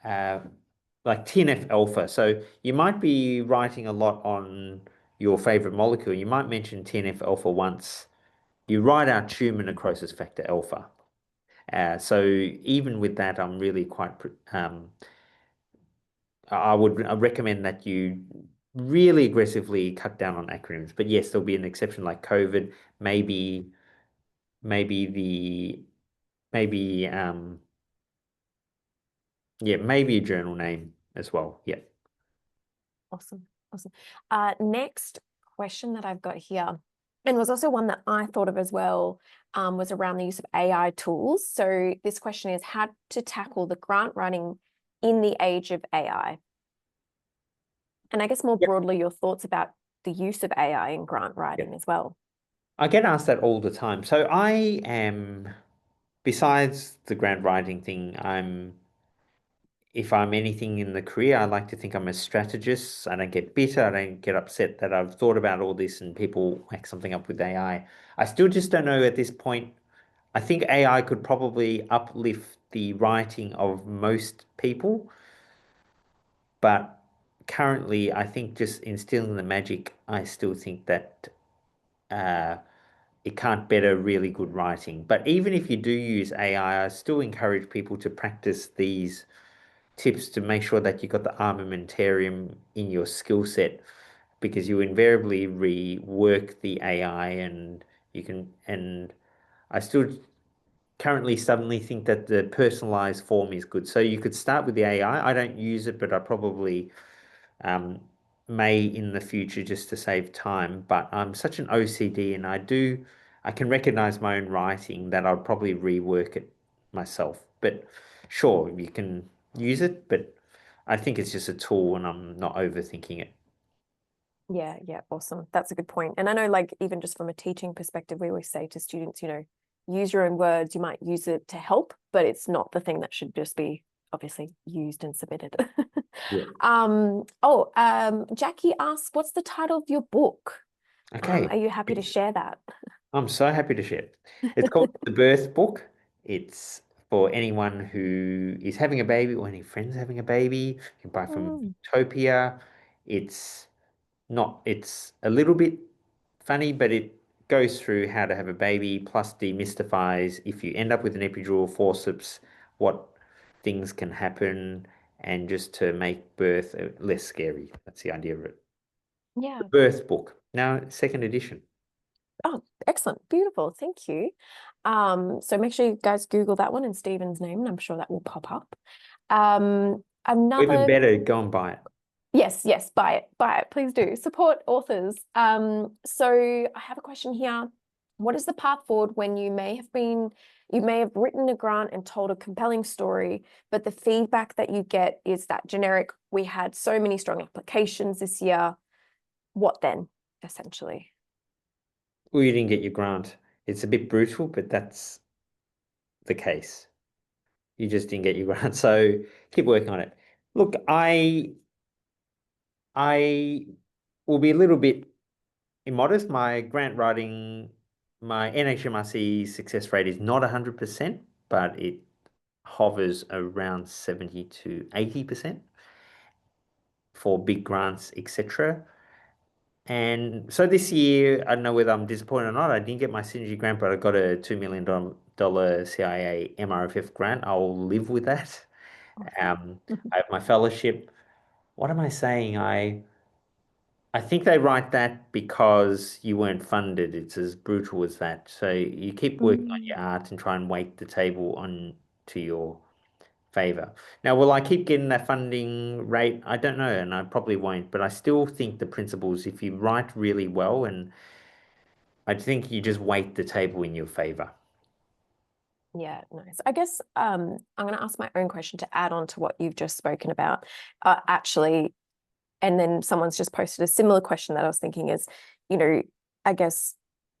uh, like TNF alpha. So you might be writing a lot on your favorite molecule. You might mention TNF alpha once. You write out tumor necrosis factor alpha. So even with that, I'm really quite, I would recommend that you really aggressively cut down on acronyms. But yes, there'll be an exception like COVID, maybe, maybe the, maybe, yeah, maybe a journal name as well. Yeah.
Awesome. Awesome. Next question that I've got here, and was also one that I thought of as well, was around the use of AI tools. So this question is how to tackle the grant writing in the age of AI. And I guess more broadly, your thoughts about the use of AI in grant writing as well.
I get asked that all the time. So I am, besides the grant writing thing, if I'm anything in the career, I like to think I'm a strategist. I don't get bitter. I don't get upset that I've thought about all this and people make something up with AI. I still just don't know at this point. I think AI could probably uplift the writing of most people, but currently, I think just instilling the magic, I still think that uh, it can't better really good writing. But even if you do use AI, I still encourage people to practice these tips to make sure that you got the armamentarium in your skill set because you invariably rework the AI and you can and I still currently suddenly think that the personalized form is good. So you could start with the AI. I don't use it, but I probably um, may in the future just to save time. But I'm such an OCD and I can recognize my own writing that I'll probably rework it myself. But sure, you can use it, but I think it's just a tool and I'm not overthinking it.
Yeah, yeah, awesome. That's a good point. And I know, like, even just from a teaching perspective, we always say to students, you know, use your own words. You might use it to help, but it's not the thing that should just be obviously used and submitted.
Yeah.
Jackie asks, what's the title of your book?
Okay.
Are you happy to share that?
I'm so happy to share it. It's called The Birth Book. It's for anyone who is having a baby or any friends having a baby. You can buy from
Mm,
Utopia. It's it's a little bit funny, but it goes through how to have a baby, plus demystifies if you end up with an epidural forceps, what things can happen, and just to make birth less scary. That's the idea of it. The
Yeah.
birth book, now second edition.
Oh, excellent. Beautiful. Thank you. So make sure you guys Google that one and Stephen's name, and I'm sure that will pop up.
Even
Another,
better, go and buy it.
yes, buy it, please do. Support authors. So I have a question here. What is the path forward when you may have written a grant and told a compelling story, but the feedback that you get is that generic, we had so many strong applications this year. What then, essentially?
Well, you didn't get your grant. It's a bit brutal, but that's the case. You just didn't get your grant, so keep working on it. Look, I will be a little bit immodest. My grant writing, my NHMRC success rate is not 100%, but it hovers around 70 to 80% for big grants, etc. And so this year, I don't know whether I'm disappointed or not. I didn't get my Synergy grant, but I got a $2 million CIA MRFF grant. I'll live with that.
Awesome.
I have my fellowship. What am I saying? I think they write that because you weren't funded. It's as brutal as that. So you keep working on
Mm,
your art and try and weight the table on to your favor. Now, will I keep getting that funding rate? I don't know, and I probably won't, but I still think the principles, if you write really well, and I think you just weight the table in your favor.
yeah, nice. I guess I'm going to ask my own question to add on to what you've just spoken about. Actually, and then someone's just posted a similar question that I was thinking is, I guess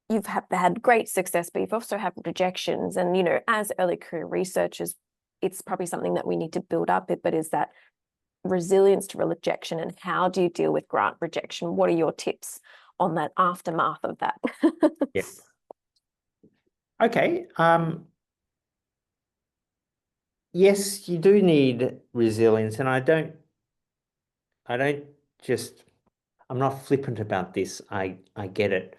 you've had great success, but you've also had rejections. And, as early career researchers, it's probably something that we need to build up. But is that resilience to rejection, and how do you deal with grant rejection? What are your tips on that aftermath of that?
Yeah. Okay. Yes, you do need resilience, and I don't just, I'm not flippant about this. I get it.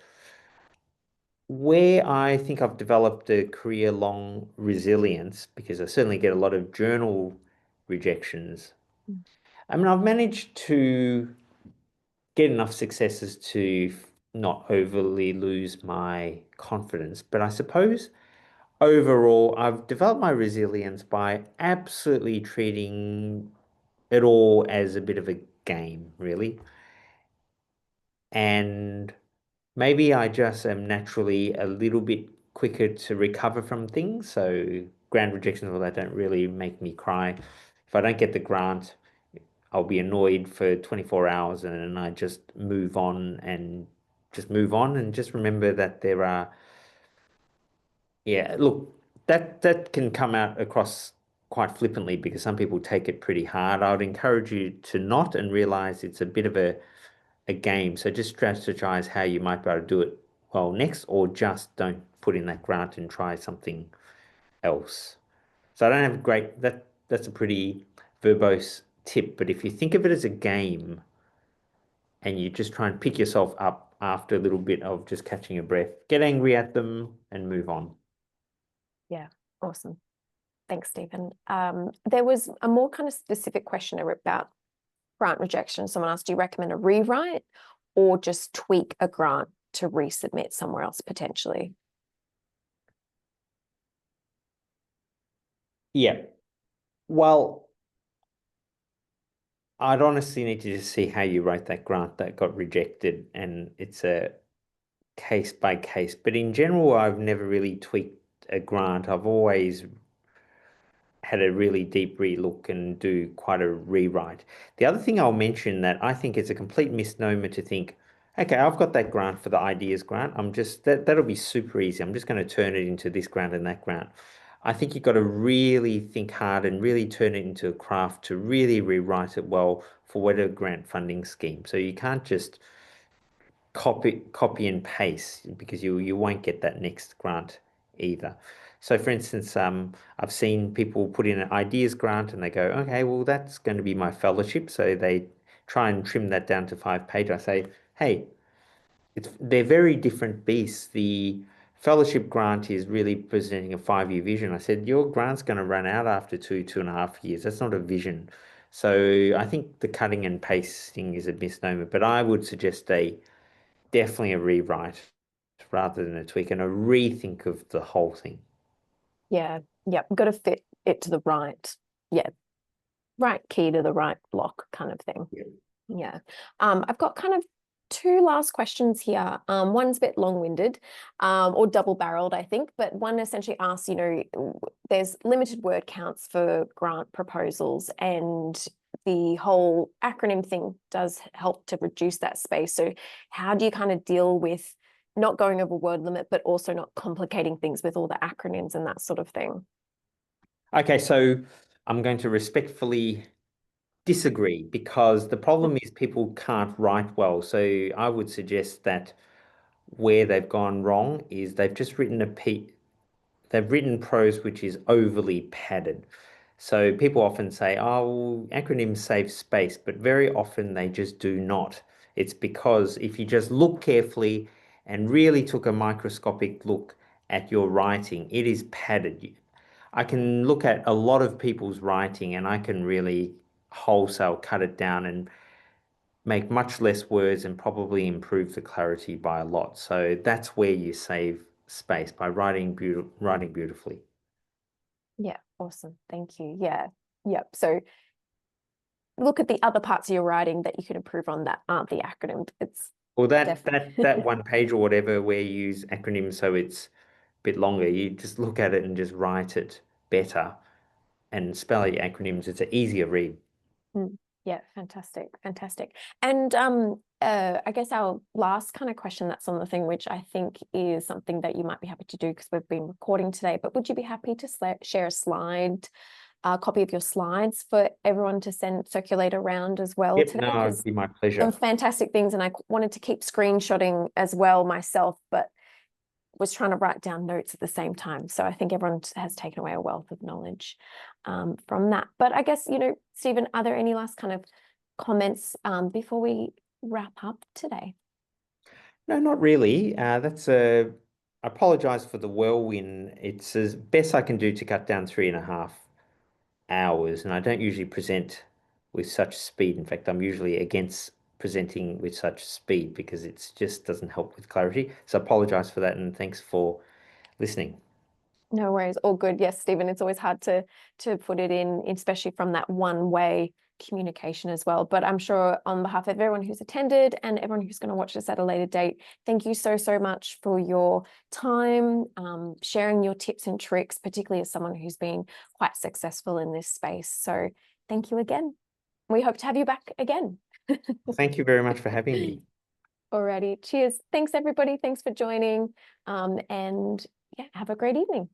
Where I think I've developed a career-long resilience, because I certainly get a lot of journal rejections. I mean, I've managed to get enough successes to not overly lose my confidence, but I suppose overall, I've developed my resilience by absolutely treating it all as a bit of a game, really. And maybe I just am naturally a little bit quicker to recover from things. So grant rejections, well, that don't really make me cry. If I don't get the grant, I'll be annoyed for 24 hours and then I just move on and just remember that there are, yeah, look, that can come out across quite flippantly because some people take it pretty hard. I would encourage you to not and realize it's a bit of a game. So just strategize how you might be able to do it well next, or just don't put in that grant and try something else. So I don't have a great that's a pretty verbose tip, but if you think of it as a game and you just try and pick yourself up after a little bit of just catching your breath, get angry at them and move on.
Yeah, awesome. Thanks, Stephen. There was a more kind of specific question about grant rejection. Someone asked, do you recommend a rewrite or just tweak a grant to resubmit somewhere else potentially?
Yeah. Well, I'd honestly need to just see how you wrote that grant that got rejected, and it's a case by case. But in general, I've never really tweaked a grant. I've always had a really deep relook and do quite a rewrite. The other thing I'll mention that I think is a complete misnomer to think, okay, I've got that grant for the ideas grant. I'm just that'll be super easy. I'm just going to turn it into this grant and that grant. I think you've got to really think hard and really turn it into a craft to really rewrite it well for whatever grant funding scheme. So you can't just copy and paste because you won't get that next grant either. So for instance, I've seen people put in an ideas grant and they go, okay, well, that's going to be my fellowship. So they try and trim that down to 5 pages. I say, hey, they're very different beasts. The fellowship grant is really presenting a 5-year vision. I said, your grant's going to run out after 2.5 years. That's not a vision. So I think the cutting and pasting is a misnomer, but I would suggest definitely a rewrite rather than a tweak and a rethink of the whole thing.
Yeah, yep, got to fit it to the yeah, right key to the right block kind of thing.
Yeah.
Yeah. I've got kind of two last questions here. One's a bit long-winded, or double-barreled, I think, but one essentially asks, there's limited word counts for grant proposals, and the whole acronym thing does help to reduce that space. So how do you kind of deal with not going over word limit, but also not complicating things with all the acronyms and that sort of thing?
Okay, so I'm going to respectfully disagree because the problem is people can't write well. So I would suggest that where they've gone wrong is they've written prose which is overly padded. So people often say, oh, acronyms save space, but very often they just do not. It's because if you just look carefully and really took a microscopic look at your writing, it is padded. I can look at a lot of people's writing and I can really wholesale cut it down and make much less words and probably improve the clarity by a lot. So that's where you save space by writing beautifully.
Yeah, awesome. Thank you. Yeah. Yep. So look at the other parts of your writing that you can improve on that aren't the acronym. It's
Well,
definitely
that one page or whatever where you use acronyms so it's a bit longer, you just look at it and just write it better and spell your acronyms. It's an easier read.
Yeah, fantastic, fantastic. And I guess our last kind of question that's on the thing, which I think is something that you might be happy to do because we've been recording today, but would you be happy to share a copy of your slides for everyone to circulate around as well
Yep,
today?
no, it'd
Because
be my
some
pleasure.
fantastic things, and I wanted to keep screenshotting as well myself, but was trying to write down notes at the same time. So I think everyone has taken away a wealth of knowledge from that. But I guess, Stephen, are there any last kind of comments before we wrap up today?
No, not really. I apologize for the whirlwind. It's as best I can do to cut down 3.5 hours, and I don't usually present with such speed. In fact, I'm usually against presenting with such speed because it just doesn't help with clarity. So I apologize for that, and thanks for listening.
No worries, all good. Yes, Stephen, it's always hard to put it in, especially from that one-way communication as well. But I'm sure on behalf of everyone who's attended and everyone who's going to watch this at a later date, thank you so, so much for your time, sharing your tips and tricks, particularly as someone who's been quite successful in this space. So thank you again. We hope to have you back again.
Thank you very much for having me.
Alrighty, cheers. Thanks everybody. Thanks for joining. And yeah, have a great evening.